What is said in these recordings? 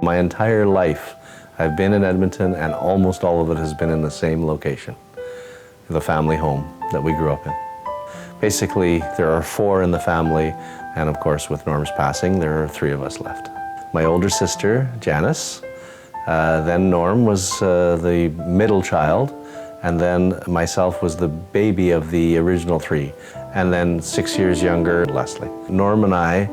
My entire life, I've been in Edmonton, and almost all of it has been in the same location, the family home that we grew up in. Basically, there are 4 in the family, and of course, with Norm's passing, there are 3 of us left. My older sister, Janice, then Norm was the middle child, and then myself was the baby of the original 3, and then 6 years younger, Leslie. Norm and I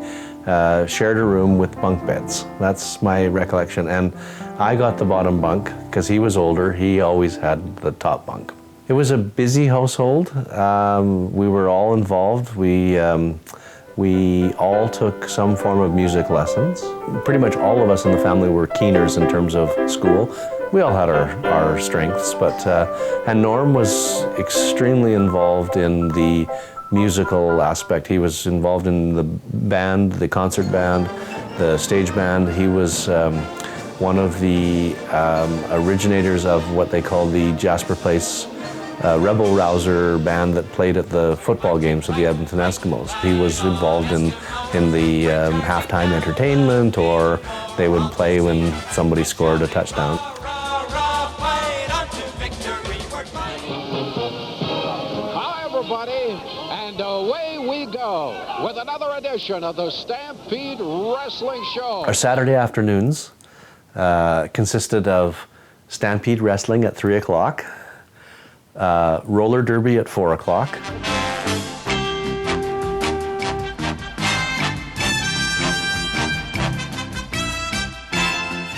shared a room with bunk beds. That's my recollection, and I got the bottom bunk because he was older. He always had the top bunk. It was a busy household. We were all involved. We all took some form of music lessons. Pretty much all of us in the family were keeners in terms of school. We all had our strengths, and Norm was extremely involved in the musical aspect. He was involved in the band, the concert band, the stage band. He was one of the originators of what they call the Jasper Place rebel rouser band that played at the football games of the Edmonton Eskimos. He was involved in the halftime entertainment, or they would play when somebody scored a touchdown. Hi everybody, and away we go with another edition of the Stampede Wrestling Show. Our Saturday afternoons consisted of Stampede Wrestling at 3 o'clock, roller derby at 4 o'clock.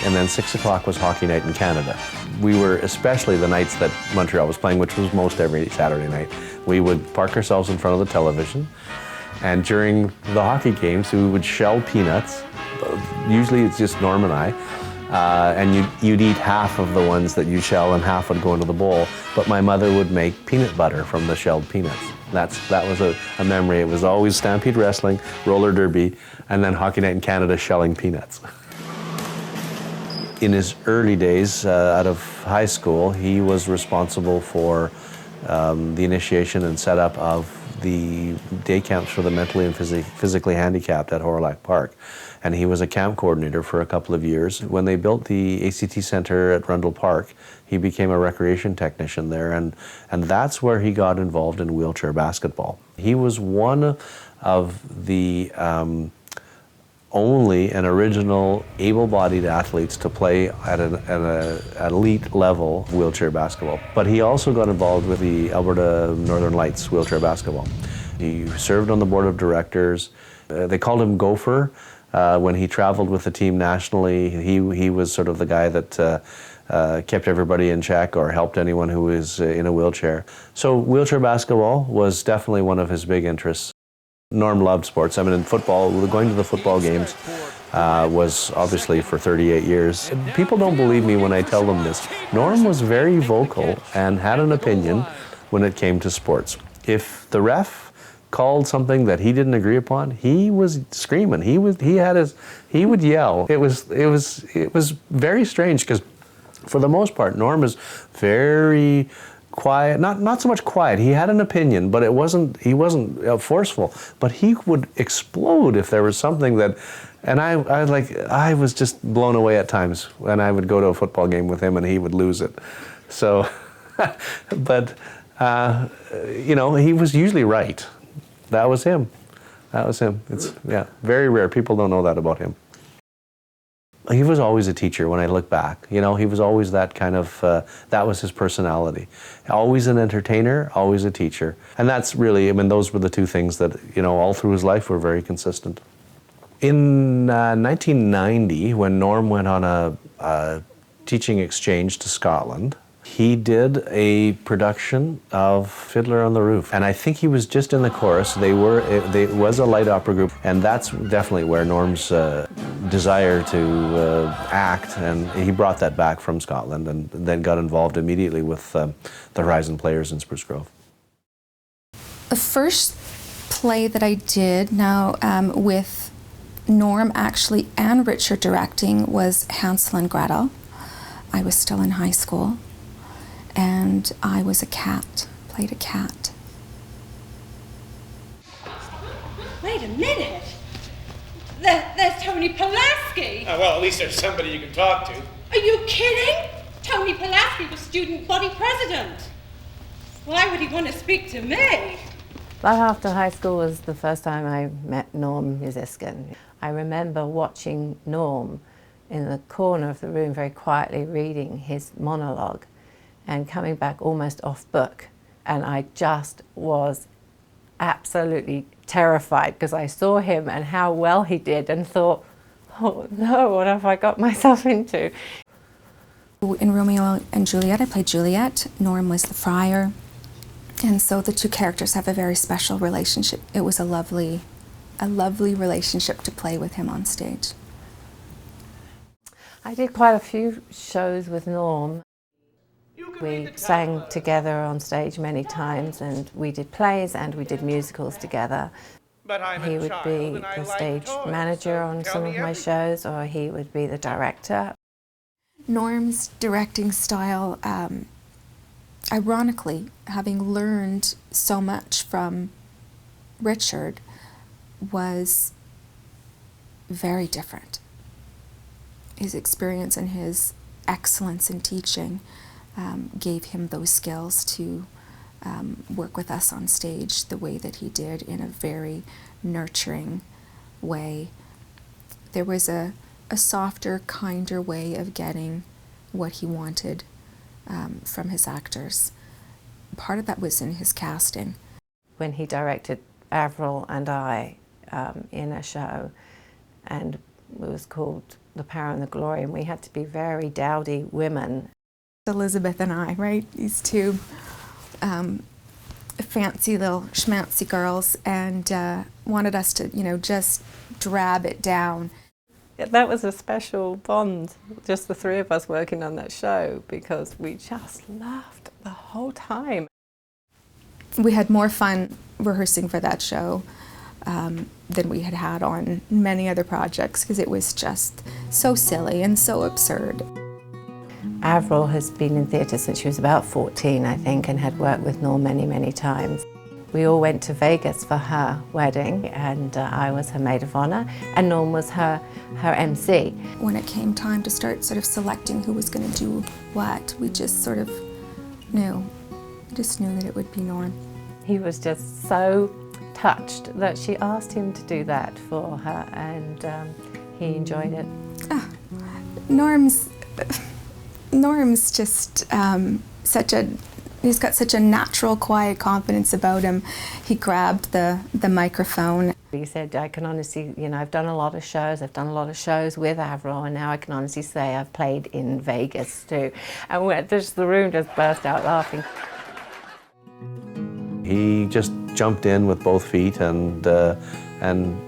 And then 6 o'clock was hockey night in Canada. We were, especially the nights that Montreal was playing, which was most every Saturday night, we would park ourselves in front of the television, and during the hockey games we would shell peanuts. Usually it's just Norm and I. And you'd eat half of the ones that you shell and half would go into the bowl. But my mother would make peanut butter from the shelled peanuts. That was a memory. It was always Stampede Wrestling, roller derby, and then hockey night in Canada shelling peanuts. In his early days out of high school, he was responsible for the initiation and setup of the day camps for the mentally and physically handicapped at Horilac Park. And he was a camp coordinator for a couple of years. When they built the ACT Center at Rundle Park, he became a recreation technician there, and that's where he got involved in wheelchair basketball. He was one of the only and original able-bodied athletes to play at an elite level wheelchair basketball. But he also got involved with the Alberta Northern Lights wheelchair basketball. He served on the board of directors. They called him Gopher. When he traveled with the team nationally, he was sort of the guy that kept everybody in check or helped anyone who was in a wheelchair. So wheelchair basketball was definitely one of his big interests. Norm loved sports. I mean, in football, going to the football games was obviously for 38 years. People don't believe me when I tell them this. Norm was very vocal and had an opinion when it came to sports. If the ref called something that he didn't agree upon, he was screaming. He would yell. It was very strange because, for the most part, Norm is very quiet. Not so much quiet. He had an opinion, but he wasn't forceful. But he would explode if there was something that, and I was just blown away at times when I would go to a football game with him and he would lose it. So, but he was usually right. That was him. It's very rare. People don't know that about him. He was always a teacher when I look back. He was always that kind of, that was his personality. Always an entertainer, always a teacher. And that's really, those were the two things that, all through his life were very consistent. In 1990, when Norm went on a teaching exchange to Scotland, he did a production of Fiddler on the Roof, and I think he was just in the chorus. It was a light opera group, and that's definitely where Norm's desire to act, and he brought that back from Scotland, and then got involved immediately with the Horizon Players in Spruce Grove. The first play that I did now with Norm actually and Richard directing was Hansel and Gretel. I was still in high school, and I was a cat, played a cat. Wait a minute! There's Tony Pulaski. Well, at least there's somebody you can talk to. Are you kidding? Tony Pulaski was student body president. Why would he want to speak to me? Life after high school was the first time I met Norm Usiskin. I remember watching Norm in the corner of the room very quietly reading his monologue and coming back almost off book. And I just was absolutely terrified because I saw him and how well he did and thought, oh no, what have I got myself into? In Romeo and Juliet, I played Juliet. Norm was the friar. And so the two characters have a very special relationship. It was a lovely relationship to play with him on stage. I did quite a few shows with Norm. We sang together on stage many times, and we did plays and we did musicals together. He would be the stage manager on some of my shows, or he would be the director. Norm's directing style, ironically, having learned so much from Richard, was very different. His experience and his excellence in teaching gave him those skills to work with us on stage the way that he did, in a very nurturing way. There was a softer, kinder way of getting what he wanted from his actors. Part of that was in his casting. When he directed Avril and I in a show, and it was called The Power and the Glory, and we had to be very dowdy women. Elizabeth and I, right? These two fancy little schmancy girls, and wanted us to, you know, just drab it down. That was a special bond, just the three of us working on that show, because we just laughed the whole time. We had more fun rehearsing for that show than we had had on many other projects, because it was just so silly and so absurd. Avril has been in theatre since she was about 14, I think, and had worked with Norm many, many times. We all went to Vegas for her wedding, and I was her maid of honour, and Norm was her MC. When it came time to start sort of selecting who was going to do what, we just sort of knew. We just knew that it would be Norm. He was just so touched that she asked him to do that for her, and he enjoyed it. Norm's just he's got such a natural, quiet confidence about him. He grabbed the microphone. He said, I can honestly, you know, I've done a lot of shows with Avril, and now I can honestly say I've played in Vegas too. And the room just burst out laughing. He just jumped in with both feet, and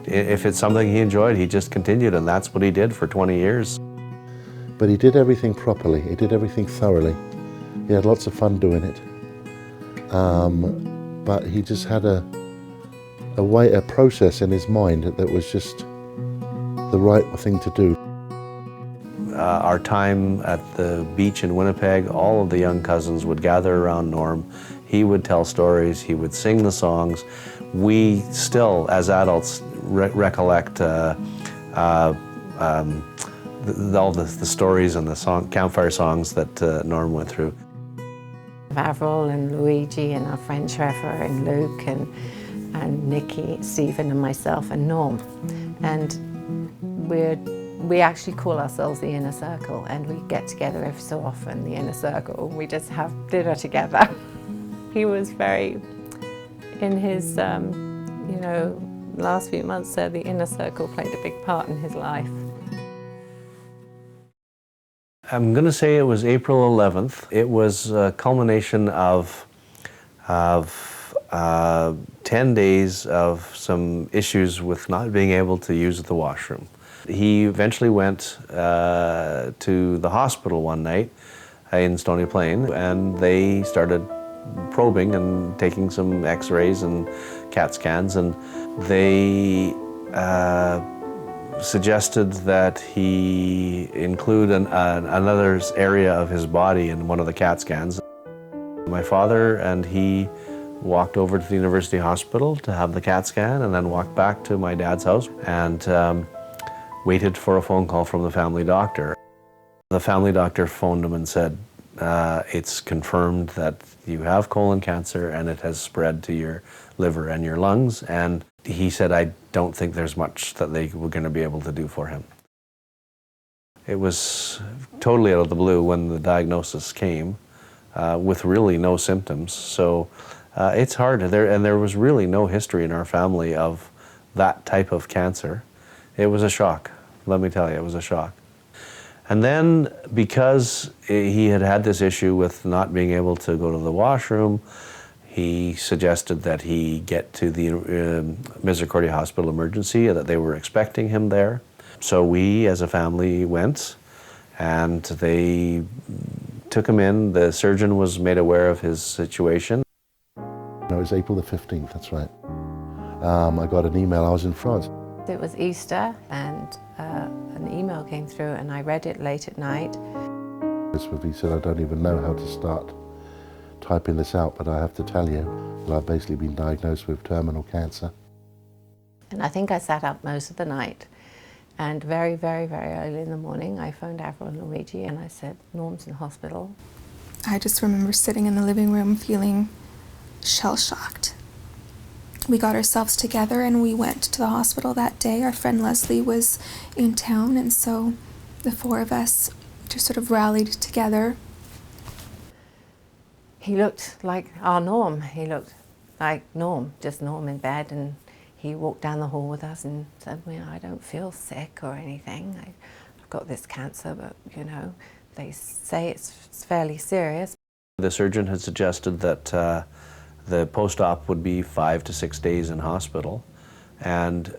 if it's something he enjoyed, he just continued, and that's what he did for 20 years. But he did everything properly, he did everything thoroughly. He had lots of fun doing it. But he just had a process in his mind that was just the right thing to do. Our time at the beach in Winnipeg, all of the young cousins would gather around Norm. He would tell stories, he would sing the songs. We still, as adults, recollect all the stories and the campfire songs that Norm went through. Avril and Luigi and our friend Trevor and Luke and Nikki, Stephen and myself and Norm. And we actually call ourselves the Inner Circle, and we get together every so often, the Inner Circle, and we just have dinner together. He was very, in his last few months there, the Inner Circle played a big part in his life. I'm going to say it was April 11th. It was a culmination of 10 days of some issues with not being able to use the washroom. He eventually went to the hospital one night in Stony Plain, and they started probing and taking some x-rays and CAT scans, and they suggested that he include another area of his body in one of the CAT scans. My father and he walked over to the University Hospital to have the CAT scan, and then walked back to my dad's house. And waited for a phone call from the family doctor. The family doctor phoned him and said, it's confirmed that you have colon cancer and it has spread to your liver and your lungs. And he said, I don't think there's much that they were going to be able to do for him. It was totally out of the blue when the diagnosis came, with really no symptoms. So it's hard. There was really no history in our family of that type of cancer. It was a shock. Let me tell you, it was a shock. And then, because he had had this issue with not being able to go to the washroom, he suggested that he get to the Misericordia Hospital emergency, that they were expecting him there. So we, as a family, went, and they took him in. The surgeon was made aware of his situation. No, it was April the 15th, that's right. I got an email, I was in France. It was Easter, and an email came through, and I read it late at night. He said, I don't even know how to start typing this out, but I have to tell you that I've basically been diagnosed with terminal cancer. And I think I sat up most of the night, and very, very, very early in the morning, I phoned Avril and Luigi, and I said, Norm's in hospital. I just remember sitting in the living room feeling shell-shocked. We got ourselves together and we went to the hospital that day. Our friend Leslie was in town, and so the four of us just sort of rallied together. He looked like our Norm. He looked like Norm, just Norm in bed, and he walked down the hall with us and said, well, I don't feel sick or anything. I've got this cancer, but, you know, they say it's fairly serious. The surgeon had suggested that the post-op would be 5 to 6 days in hospital, and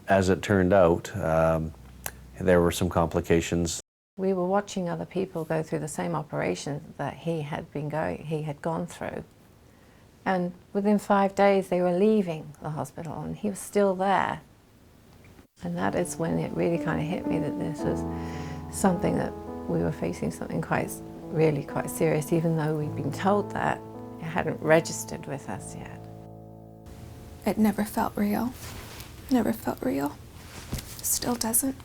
as it turned out, there were some complications. We were watching other people go through the same operation that he had gone through, and within 5 days they were leaving the hospital, and he was still there. And that is when it really kind of hit me that this was something that we were facing, something really quite serious, even though we'd been told that. It hadn't registered with us yet. It never felt real. Never felt real. Still doesn't.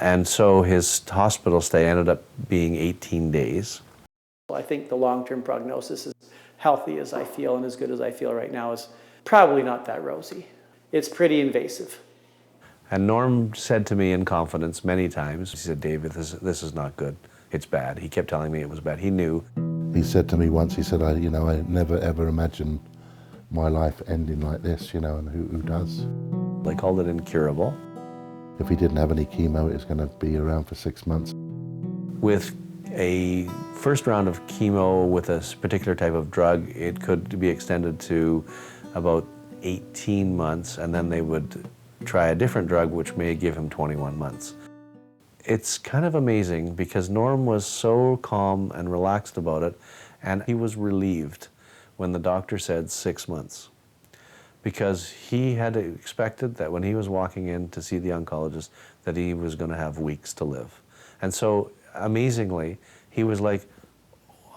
And so his hospital stay ended up being 18 days. I think the long-term prognosis, as healthy as I feel and as good as I feel right now, is probably not that rosy. It's pretty invasive. And Norm said to me in confidence many times, he said, David, this is not good. It's bad. He kept telling me it was bad. He knew. He said to me once, he said, I never ever imagined my life ending like this, you know, and who does? They called it incurable. If he didn't have any chemo, it was going to be around for 6 months. With a first round of chemo with a particular type of drug, it could be extended to about 18 months, and then they would try a different drug which may give him 21 months. It's kind of amazing because Norm was so calm and relaxed about it, and he was relieved when the doctor said 6 months, because he had expected that when he was walking in to see the oncologist that he was going to have weeks to live. And so amazingly, he was like,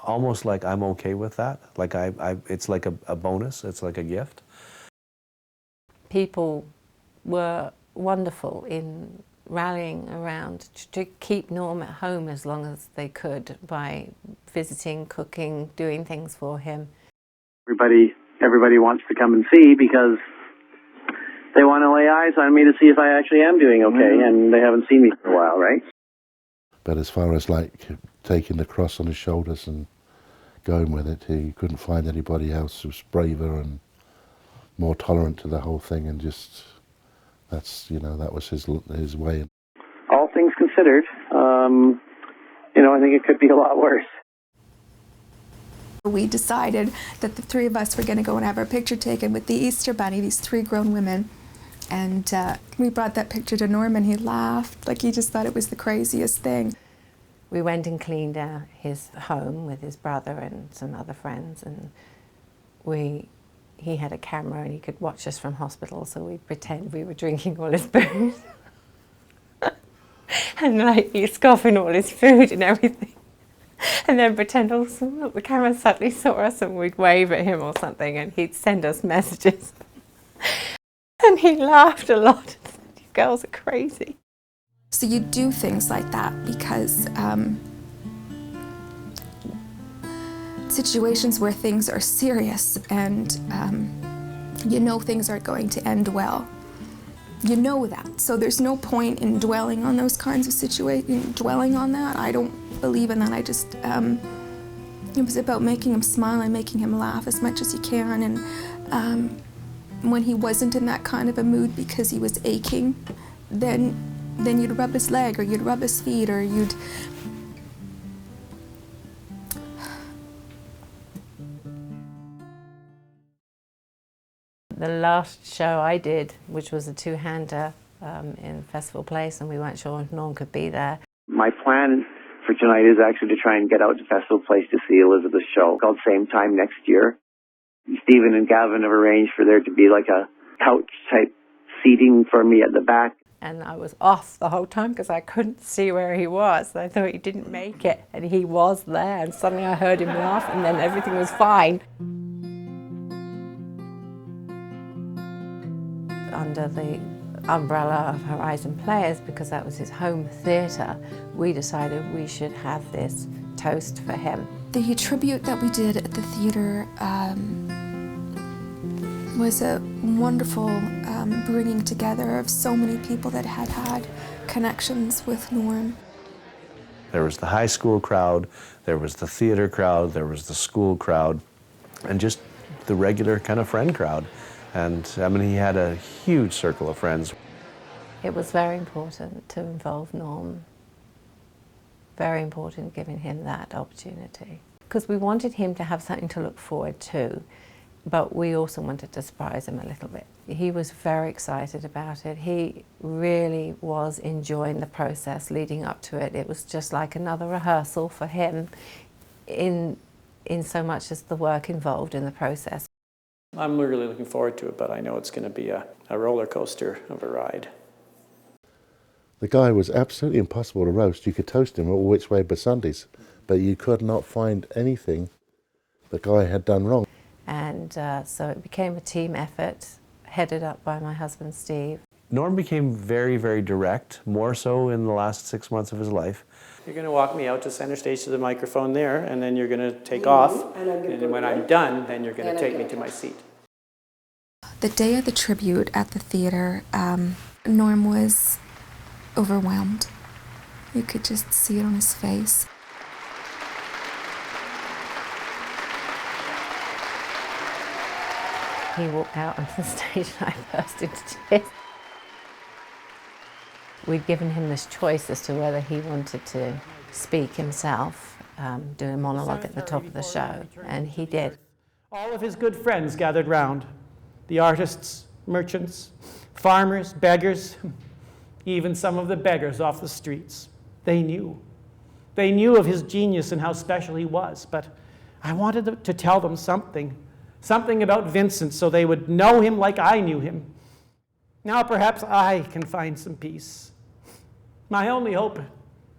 almost like, I'm okay with that. Like it's like a bonus, it's like a gift. People were wonderful in rallying around to keep Norm at home as long as they could by visiting, cooking, doing things for him. Everybody wants to come and see because they want to lay eyes on me to see if I actually am doing okay, and they haven't seen me for a while, right? But as far as like taking the cross on his shoulders and going with it, he couldn't find anybody else who was braver and more tolerant to the whole thing, and just that was his way. All things considered, I think it could be a lot worse. We decided that the three of us were going to go and have our picture taken with the Easter Bunny, these 3 grown women. And we brought that picture to Norm, and he laughed, like he just thought it was the craziest thing. We went and cleaned his home with his brother and some other friends, and he had a camera and he could watch us from hospital, so we'd pretend we were drinking all his booze. And like he's scoffing all his food and everything. And then pretend, look, the camera suddenly saw us, and we'd wave at him or something, and he'd send us messages. And he laughed a lot. girls are crazy. So you do things like that because situations where things are serious and you know things aren't going to end well. You know that. So there's no point in dwelling on those kinds of situations, dwelling on that. I don't believe in that. I just, it was about making him smile and making him laugh as much as you can. And when he wasn't in that kind of a mood because he was aching, then you'd rub his leg or you'd rub his feet or you'd... The last show I did, which was a two-hander in Festival Place, and we weren't sure if Norm could be there. My plan for tonight is actually to try and get out to Festival Place to see Elizabeth's show, called Same Time Next Year. Stephen and Gavin have arranged for there to be like a couch-type seating for me at the back. And I was off the whole time because I couldn't see where he was. I thought he didn't make it, and he was there, and suddenly I heard him laugh, and then everything was fine. Under the umbrella of Horizon Players, because that was his home theatre, we decided we should have this toast for him. The tribute that we did at the theatre was a wonderful bringing together of so many people that had had connections with Norm. There was the high school crowd, there was the theatre crowd, there was the school crowd, and just the regular kind of friend crowd. And I mean, he had a huge circle of friends. It was very important to involve Norm. Very important giving him that opportunity. Because we wanted him to have something to look forward to, but we also wanted to surprise him a little bit. He was very excited about it. He really was enjoying the process leading up to it. It was just like another rehearsal for him in so much as the work involved in the process. I'm really looking forward to it, but I know it's going to be a roller coaster of a ride. The guy was absolutely impossible to roast. You could toast him all which way but Sundays, but you could not find anything the guy had done wrong. And so it became a team effort, headed up by my husband, Steve. Norm became very, very direct, more so in the last 6 months of his life. You're going to walk me out to center stage to the microphone there, and then you're going to take off, and then when I'm done, then you're going to take me to my seat. The day of the tribute at the theatre, Norm was overwhelmed. You could just see it on his face. He walked out onto the stage and I burst into tears. We'd given him this choice as to whether he wanted to speak himself, do a monologue at the top of the show, and he did. All of his good friends gathered round. The artists, merchants, farmers, beggars, even some of the beggars off the streets. They knew. They knew of his genius and how special he was, but I wanted to tell them something about Vincent so they would know him like I knew him. Now perhaps I can find some peace. My only hope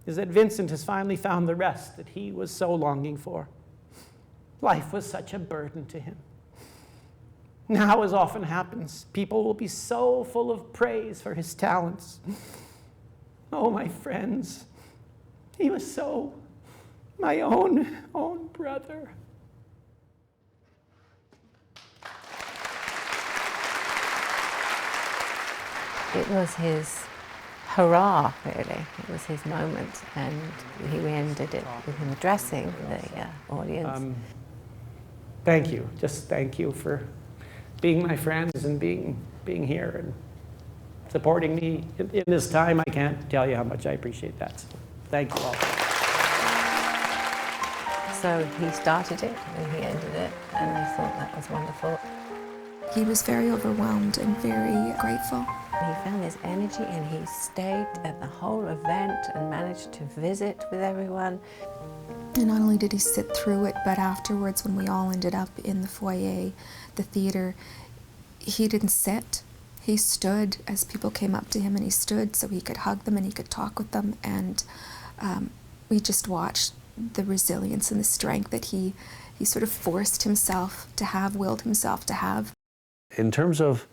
is that Vincent has finally found the rest that he was so longing for. Life was such a burden to him. Now, as often happens, people will be so full of praise for his talents. Oh, my friends, he was so my own brother. It was his hurrah, really. It was his moment, and we ended it with him addressing the audience. Thank you. Just thank you for being my friends and being here and supporting me in this time. I can't tell you how much I appreciate that. So thank you all. So he started it and he ended it, and I thought that was wonderful. He was very overwhelmed and very grateful. He found his energy and he stayed at the whole event and managed to visit with everyone. And not only did he sit through it, but afterwards when we all ended up in the foyer, the theatre, he didn't sit. He stood as people came up to him, and he stood so he could hug them and he could talk with them. And we just watched the resilience and the strength that he sort of forced himself to have, willed himself to have. In terms of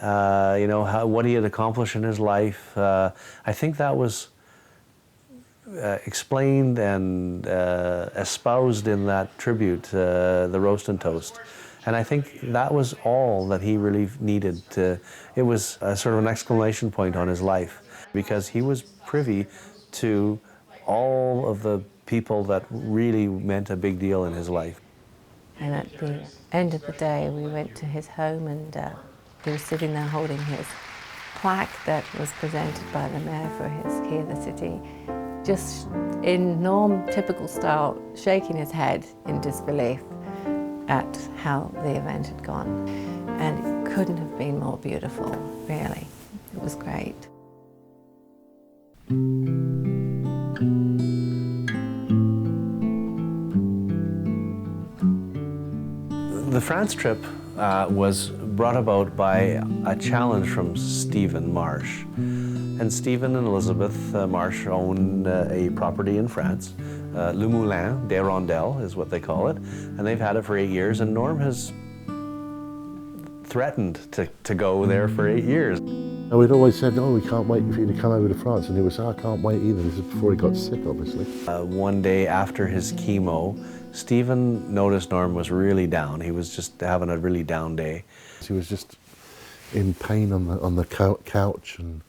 what he had accomplished in his life. I think that was explained and espoused in that tribute, the Roast and Toast. And I think that was all that he really needed to, it was a sort of an exclamation point on his life, because he was privy to all of the people that really meant a big deal in his life. And at the end of the day, we went to his home, and he was sitting there holding his plaque that was presented by the mayor for his Key of the City, just in Norm typical style, shaking his head in disbelief at how the event had gone. And it couldn't have been more beautiful, really. It was great. The France trip was brought about by a challenge from Stephen Marsh. And Stephen and Elizabeth Marsh own a property in France. Le Moulin des Rondelles is what they call it. And they've had it for 8 years, and Norm has threatened to go there for 8 years. And we'd always said, "Oh, we can't wait for you to come over to France." And he was, "I can't wait either." This is before he got sick, obviously. One day after his chemo, Stephen noticed Norm was really down. He was just having a really down day. He was just in pain on the couch, and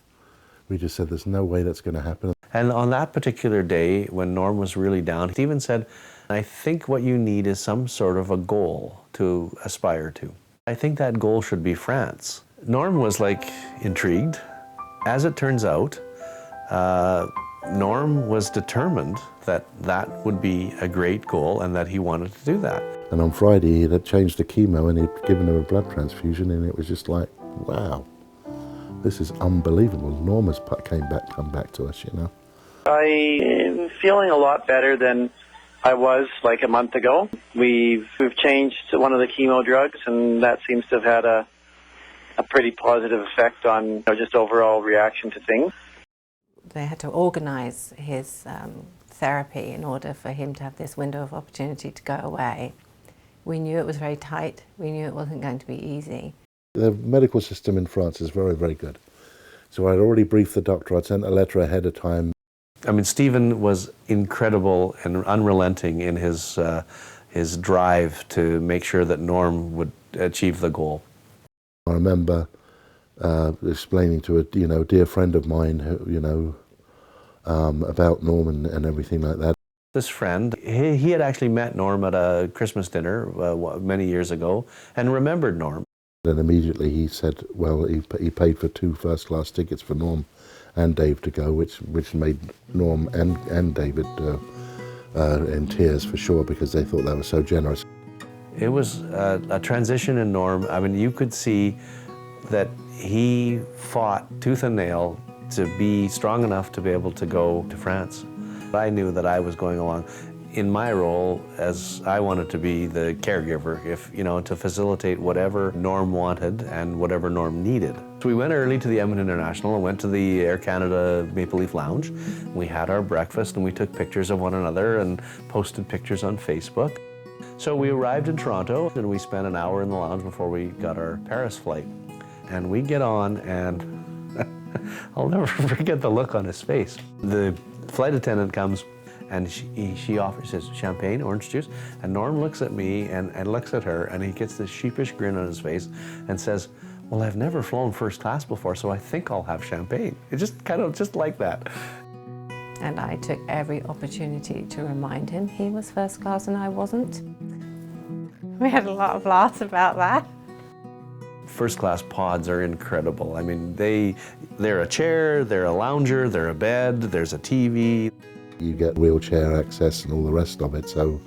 we just said, "There's no way that's going to happen." And on that particular day, when Norm was really down, Stephen said, "I think what you need is some sort of a goal to aspire to. I think that goal should be France." Norm was intrigued. As it turns out, Norm was determined that that would be a great goal and that he wanted to do that. And on Friday, he'd changed the chemo and he'd given her a blood transfusion, and it was just like, wow, this is unbelievable. Norm has come back to us, you know. I am feeling a lot better than I was like a month ago. We've changed one of the chemo drugs, and that seems to have had a pretty positive effect on just overall reaction to things. They had to organise his therapy in order for him to have this window of opportunity to go away. We knew it was very tight. We knew it wasn't going to be easy. The medical system in France is very, very good. So I'd already briefed the doctor. I'd sent a letter ahead of time. I mean, Stephen was incredible and unrelenting in his drive to make sure that Norm would achieve the goal. I remember explaining to a dear friend of mine, about Norm and everything like that. This friend, he had actually met Norm at a Christmas dinner many years ago and remembered Norm. And immediately he said, well, he paid for 2 first-class tickets for Norm and Dave to go, which made Norm and David in tears for sure, because they thought that was so generous. It was a transition in Norm. I mean, you could see that he fought tooth and nail to be strong enough to be able to go to France. I knew that I was going along in my role as I wanted to be the caregiver, to facilitate whatever Norm wanted and whatever Norm needed. So we went early to the Edmonton International and went to the Air Canada Maple Leaf Lounge. We had our breakfast and we took pictures of one another and posted pictures on Facebook. So we arrived in Toronto and we spent an hour in the lounge before we got our Paris flight. And we get on, and I'll never forget the look on his face. The flight attendant comes and she offers, says, champagne, orange juice. And Norm looks at me and looks at her, and he gets this sheepish grin on his face and says, well, I've never flown first class before, so I think I'll have champagne. It just kind of just like that. And I took every opportunity to remind him he was first class and I wasn't. We had a lot of laughs about that. First class pods are incredible. I mean, they're a chair, they're a lounger, they're a bed, there's a TV. You get wheelchair access and all the rest of it, so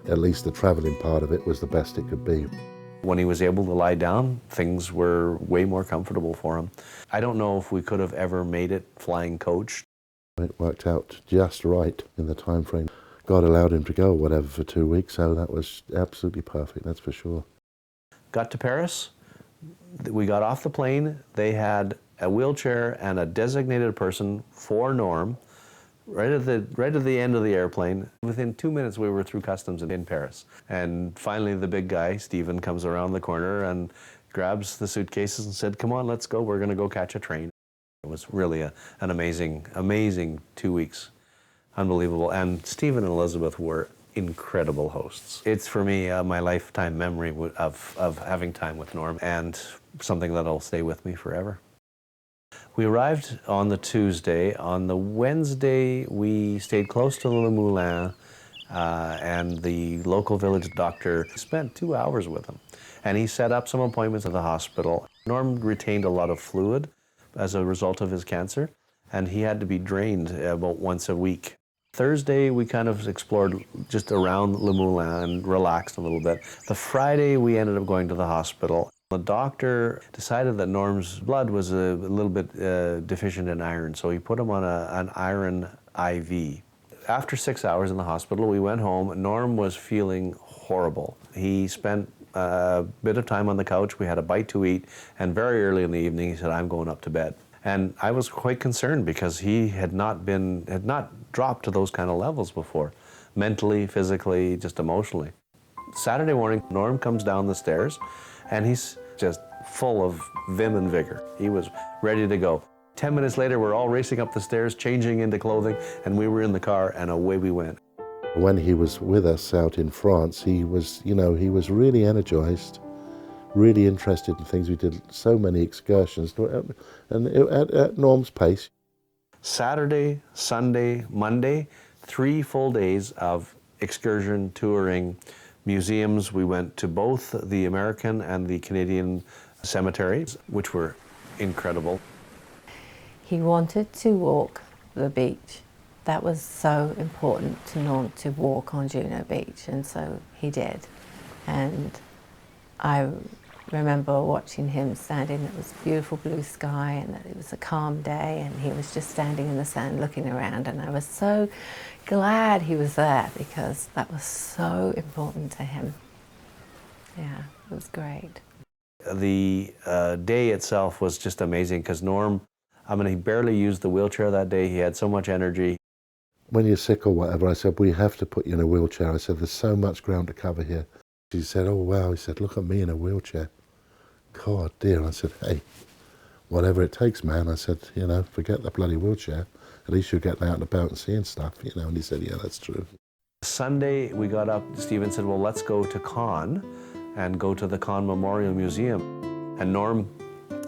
at least the travelling part of it was the best it could be. When he was able to lie down, things were way more comfortable for him. I don't know if we could have ever made it flying coach. It worked out just right in the time frame. God allowed him to go, whatever, for 2 weeks, so that was absolutely perfect, that's for sure. Got to Paris, we got off the plane, they had a wheelchair and a designated person for Norm right at the end of the airplane. Within 2 minutes we were through customs in Paris. And finally the big guy, Stephen, comes around the corner and grabs the suitcases and said, come on, let's go. We're going to go catch a train. It was really an amazing 2 weeks. Unbelievable. And Stephen and Elizabeth were incredible hosts. It's, for me, my lifetime memory of having time with Norm, and something that'll stay with me forever. We arrived on the Tuesday. On the Wednesday, we stayed close to Le Moulin, and the local village doctor spent 2 hours with him. And he set up some appointments at the hospital. Norm retained a lot of fluid as a result of his cancer, and he had to be drained about once a week. Thursday, we kind of explored just around Le Moulin and relaxed a little bit. The Friday, we ended up going to the hospital. The doctor decided that Norm's blood was a little bit deficient in iron, so he put him on an iron IV. After 6 hours in the hospital, we went home. Norm was feeling horrible. He spent a bit of time on the couch. We had a bite to eat, and very early in the evening, he said, I'm going up to bed. And I was quite concerned because he had not dropped to those kind of levels before, mentally, physically, just emotionally. Saturday morning, Norm comes down the stairs, and he's just full of vim and vigor. He was ready to go. 10 minutes later, we're all racing up the stairs, changing into clothing, and we were in the car, and away we went. When he was with us out in France, he was really energized, really interested in things. We did so many excursions, and at Norm's pace. Saturday, Sunday, Monday, 3 full days of excursion, touring, museums. We went to both the American and the Canadian cemeteries, which were incredible. He wanted to walk the beach. That was so important to Norm, to walk on Juno Beach, and so he did. And I remember watching him standing. It was beautiful blue sky, and it was a calm day, and he was just standing in the sand looking around, and I was so glad he was there because that was so important to him. Yeah, it was great. The day itself was just amazing because Norm, he barely used the wheelchair that day. He had so much energy. When you're sick or whatever, I said, we have to put you in a wheelchair. I said, there's so much ground to cover here. He said, oh wow, he said, look at me in a wheelchair. God dear. I said, hey, whatever it takes, man. I said, forget the bloody wheelchair. At least you're getting out and about and seeing stuff, and he said, yeah, that's true. Sunday, we got up, Stephen said, well, let's go to Caen and go to the Caen Memorial Museum. And Norm,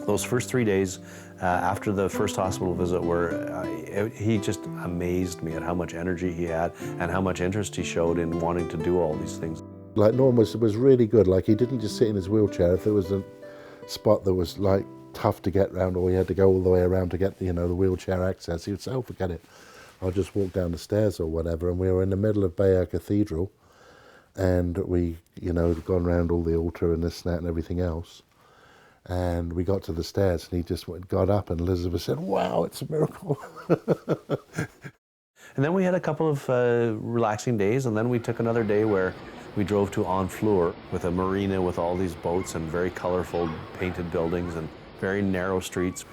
those first 3 days after the first hospital visit he just amazed me at how much energy he had and how much interest he showed in wanting to do all these things. Like Norm was really good. Like he didn't just sit in his wheelchair. If there was a spot that was like tough to get around, or he had to go all the way around to get the wheelchair access, he would say, oh, forget it. I'll just walk down the stairs or whatever. And we were in the middle of Bayeux Cathedral, and we, had gone around all the altar and this, that, and everything else. And we got to the stairs, and he just got up, and Elizabeth said, wow, it's a miracle. And then we had a couple of relaxing days, and then we took another day where we drove to Honfleur with a marina with all these boats and very colorful painted buildings and very narrow streets.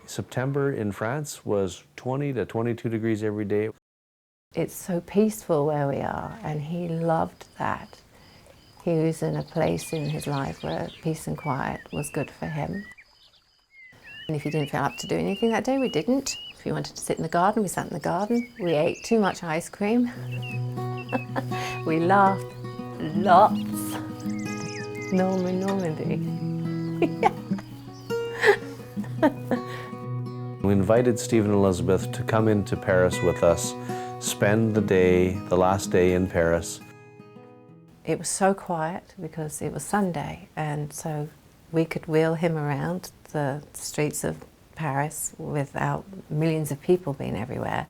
September in France was 20 to 22 degrees every day. It's so peaceful where we are, and he loved that. He was in a place in his life where peace and quiet was good for him. And if he didn't feel up to do anything that day, we didn't. If he wanted to sit in the garden, we sat in the garden. We ate too much ice cream. We laughed lots. Norm in Normandy. We invited Stephen and Elizabeth to come into Paris with us, spend the last day in Paris. It was so quiet because it was Sunday, and so we could wheel him around the streets of Paris without millions of people being everywhere.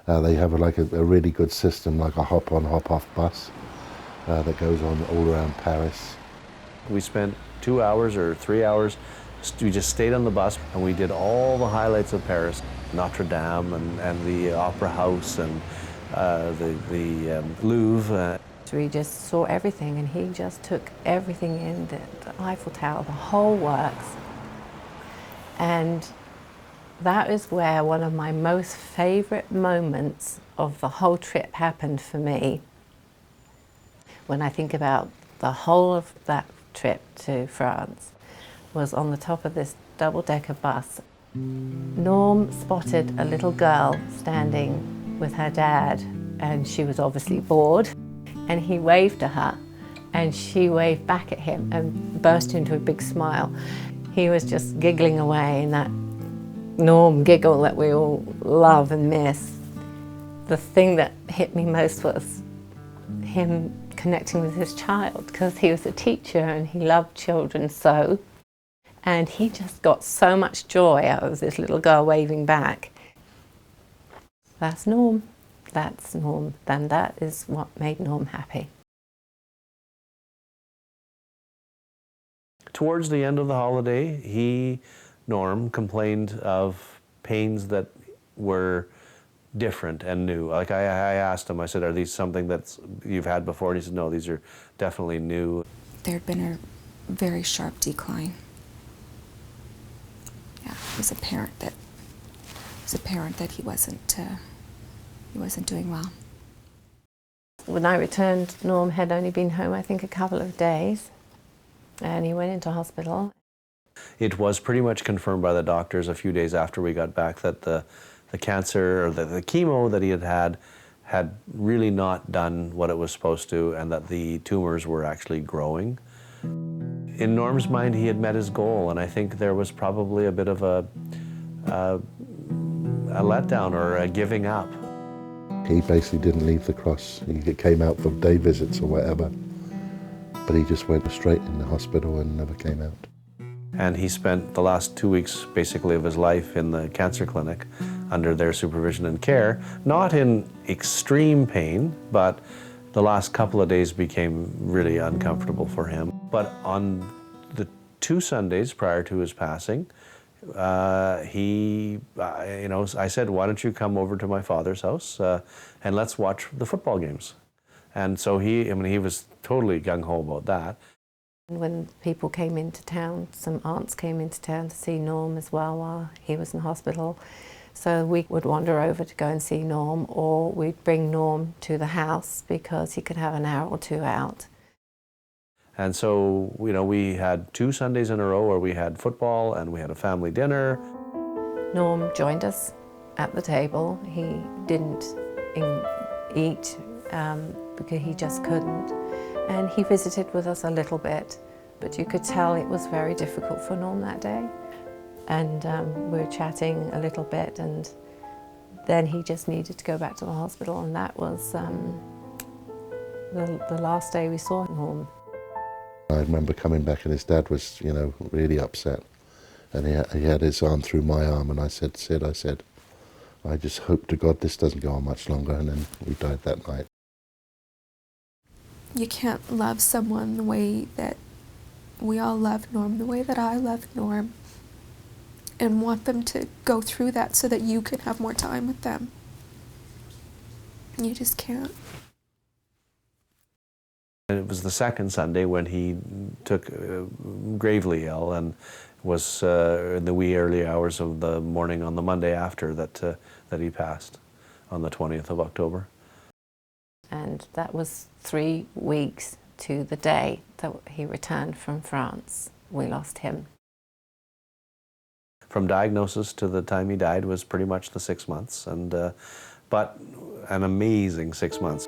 They have a really good system, like a hop-on, hop-off bus that goes on all around Paris. We spent 2 hours or 3 hours. We just stayed on the bus, and we did all the highlights of Paris. Notre Dame and the Opera House and the Louvre. We just saw everything, and he just took everything in, the Eiffel Tower, the whole works. And that is where one of my most favorite moments of the whole trip happened for me. When I think about the whole of that trip to France, was on the top of this double-decker bus. Norm spotted a little girl standing with her dad, and she was obviously bored, and he waved to her, and she waved back at him and burst into a big smile. He was just giggling away in that Norm giggle that we all love and miss. The thing that hit me most was him connecting with his child, because he was a teacher and he loved children so. And he just got so much joy out of this little girl waving back. That's Norm. That's Norm. And that is what made Norm happy. Towards the end of the holiday, Norm, complained of pains that were different and new. Like I asked him, I said, are these something that you've had before? And he said, no, these are definitely new. There had been a very sharp decline. Yeah, it was apparent that he wasn't doing well. When I returned, Norm had only been home, I think, a couple of days, and he went into hospital. It was pretty much confirmed by the doctors a few days after we got back that the cancer, or the chemo that he had really not done what it was supposed to, and that the tumors were actually growing. In Norm's mind, he had met his goal, and I think there was probably a bit of a letdown or a giving up. He basically didn't leave the cross. He came out for day visits or whatever, but he just went straight in the hospital and never came out. And he spent the last 2 weeks, basically, of his life in the cancer clinic under their supervision and care, not in extreme pain, but the last couple of days became really uncomfortable for him. But on the 2 Sundays prior to his passing, I said, why don't you come over to my father's house and let's watch the football games. And so he was totally gung-ho about that. When people came into town, some aunts came into town to see Norm as well while he was in hospital. So we would wander over to go and see Norm, or we'd bring Norm to the house because he could have an hour or 2 out. And so, we had 2 Sundays in a row where we had football and we had a family dinner. Norm joined us at the table. He didn't eat because he just couldn't. And he visited with us a little bit, but you could tell it was very difficult for Norm that day. And we were chatting a little bit, and then he just needed to go back to the hospital, and that was the last day we saw Norm. I remember coming back and his dad was, really upset. And he had his arm through my arm, and I said, Sid, I just hope to God this doesn't go on much longer. And then we died that night. You can't love someone the way that we all love Norm, the way that I love Norm, and want them to go through that so that you can have more time with them. You just can't. And it was the second Sunday when he took gravely ill and was in the wee early hours of the morning on the Monday after that he passed on the 20th of October. And that was 3 weeks to the day that he returned from France. We lost him. From diagnosis to the time he died was pretty much the 6 months, but an amazing 6 months.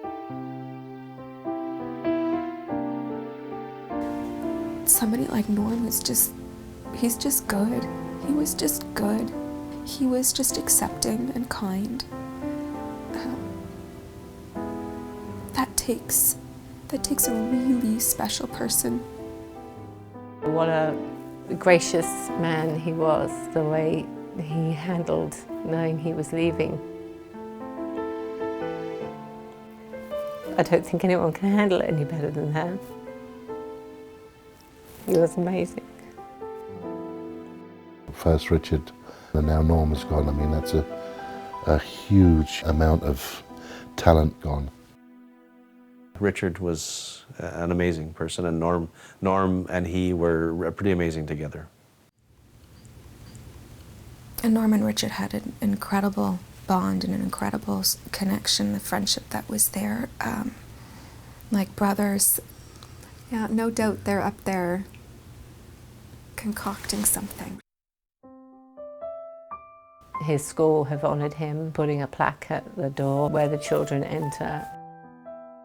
Somebody like Norm is he's just good. He was just good. He was just accepting and kind. That takes a really special person. What a gracious man he was, the way he handled knowing he was leaving. I don't think anyone can handle it any better than that. He was amazing. First Richard, and now Norm is gone. I mean, that's a huge amount of talent gone. Richard was an amazing person, and Norm and he were pretty amazing together. And Norm and Richard had an incredible bond and an incredible connection, the friendship that was there, like brothers. Yeah, no doubt they're up there concocting something. His school have honoured him, putting a plaque at the door where the children enter.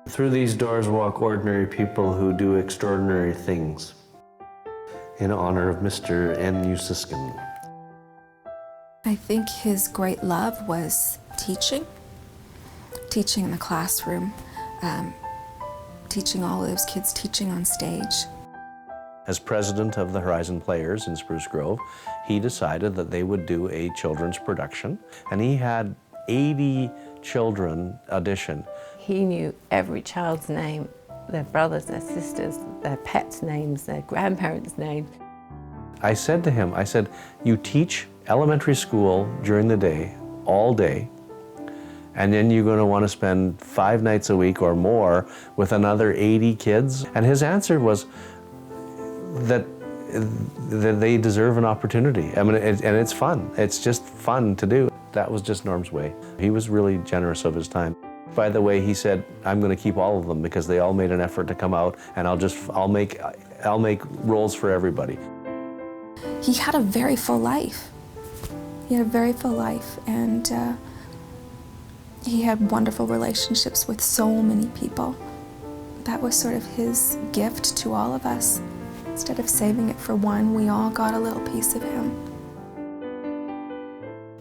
Through these doors walk ordinary people who do extraordinary things in honor of Mr. N. Usiskin. I think his great love was teaching in the classroom, teaching all of those kids, teaching on stage. As president of the Horizon Players in Spruce Grove, he decided that they would do a children's production, and he had 80 children audition. He knew every child's name, their brothers, their sisters, their pets' names, their grandparents' names. I said to him, I said, you teach elementary school during the day, all day, and then you're going to want to spend 5 nights a week or more with another 80 kids? And his answer was that they deserve an opportunity. I mean, and it's fun. It's just fun to do. That was just Norm's way. He was really generous of his time. By the way, he said, I'm going to keep all of them because they all made an effort to come out, and I'll make roles for everybody. He had a very full life. He had a very full life, and he had wonderful relationships with so many people. That was sort of his gift to all of us. Instead of saving it for one, we all got a little piece of him.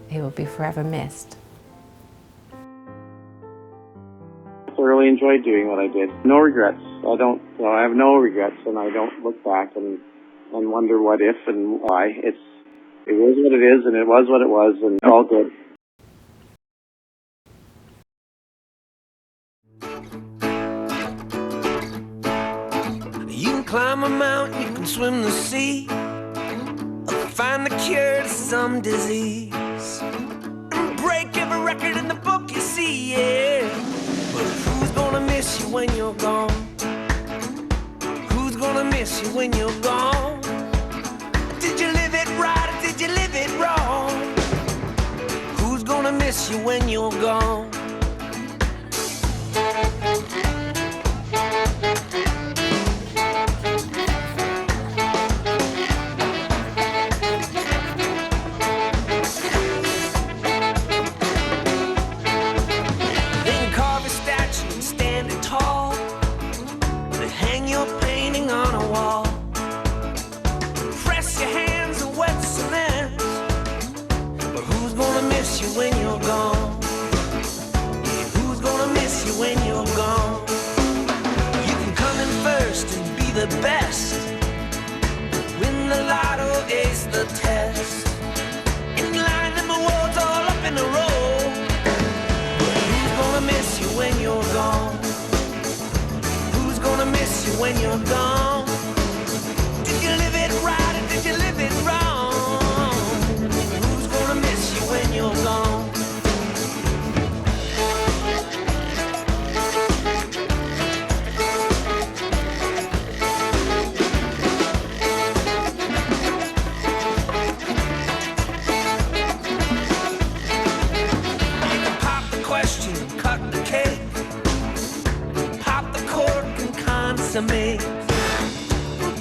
He will be forever missed. I thoroughly enjoyed doing what I did. No regrets. I have no regrets, and I don't look back and wonder what if and why. It was what it is, and it was what it was, and all good. You can climb a mountain, you can swim the sea, or find the cure to some disease, and break every record in the book you see, yeah. But who's gonna miss you when you're gone? Who's gonna miss you when you're gone? Did you live it right or did you live it wrong? Who's gonna miss you when you're gone? The best, win the lotto, ace the test, in line them awards all up in a row. But who's gonna miss you when you're gone? Who's gonna miss you when you're gone? Did you live it right or did you live it wrong? Who's gonna miss you when you're gone?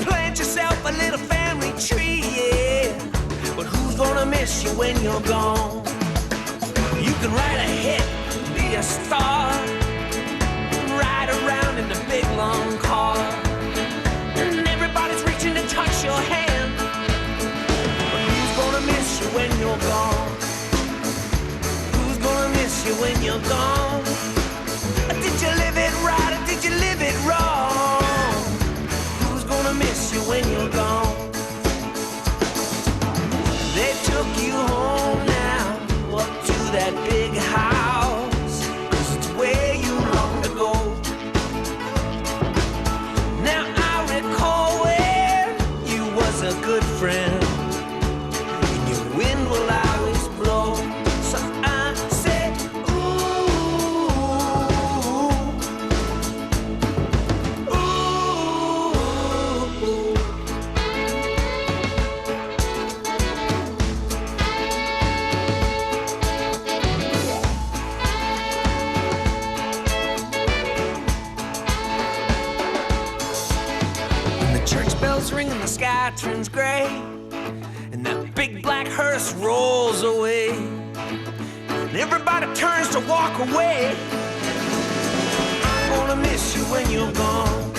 Plant yourself a little family tree, yeah. But who's gonna miss you when you're gone? You can write a hit, be a star, ride around in the big long car, and everybody's reaching to touch your hand. But who's gonna miss you when you're gone? Who's gonna miss you when you're gone? Did you live it right or did you live it wrong? Miss you when you're gone. They took you home now, up to that big house, 'cause it's where you long to go. Now I recall when you was a good friend, and your wind will always blow. So I said, ooh, sky turns gray and that big black hearse rolls away and everybody turns to walk away. I'm gonna miss you when you're gone.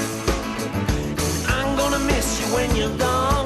I'm gonna miss you when you're gone.